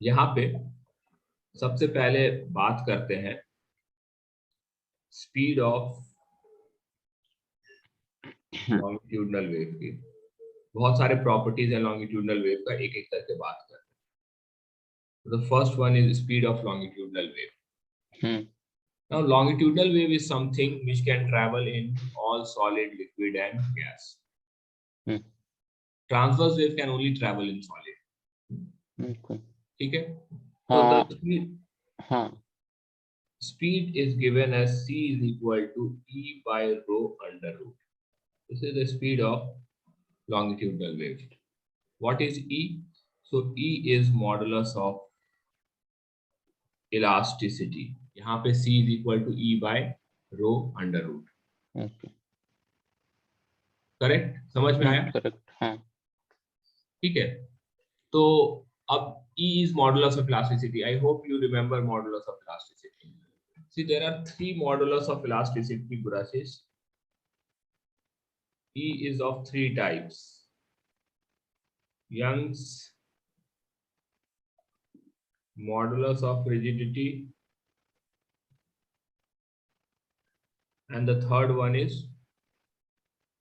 यहाँ पे सबसे पहले बात करते हैं स्पीड ऑफ लॉन्गिट्यूडनल वेव की। बहुत सारे प्रॉपर्टीज है लॉन्गिट्यूडनल वेव का, एक एक करके बात करते हैं। The first one is speed of longitudinal wave. Now, longitudinal wave is something which can travel in all solid, liquid, and gas. Transverse wave can only travel in solid. ठीक है? So the speed is given as c is equal to e by rho under root. This is the speed of longitudinal wave. What is e? So e is modulus of elasticity. यहाँ पे c is equal to e by rho under root. Correct? समझ में आया? Correct, हाँ। ठीक है, तो अब E is modulus of elasticity. I hope you remember modulus of elasticity. See, there are three modulus of elasticity, Gurashish. E is of three types. Young's modulus of rigidity, and the third one is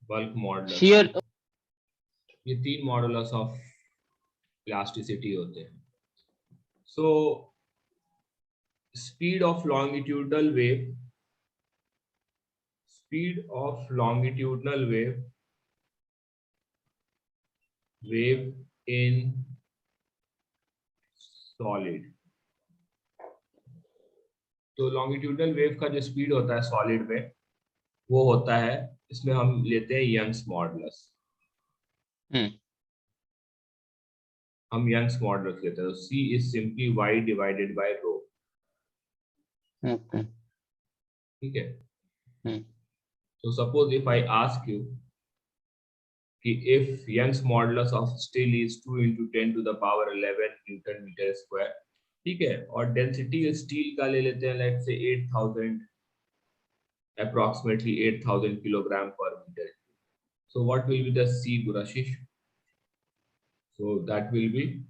bulk modulus. Shear. ये तीन modulus of elasticity होते हैं. So speed of longitudinal wave in solid. तो longitudinal wave का जो speed होता है solid में वो होता है, इसमें हम लेते हैं यंग्स मॉडुलस। हम यंग्स मॉडुलस लेते हैं, तो C is simply y divided by rho. ठीक है? So suppose if I ask you कि if Young's modulus of steel is 2 into 10 to the power 11 Newton meter square, ठीक है, और डेंसिटी स्टील का ले लेते हैं, let's say 8000, approximately 8000 kilogram per meter. So what will be the C, Gurashish? So that will be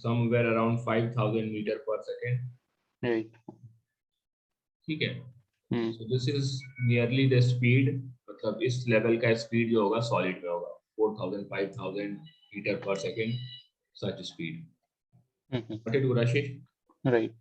somewhere around 5000 meter per second. Right. ठीक है? So this is nearly the speed, मतलब इस level का speed जो होगा solid में होगा 4000 5000 metre पर second, such speed. Got it, Gurashish? Right.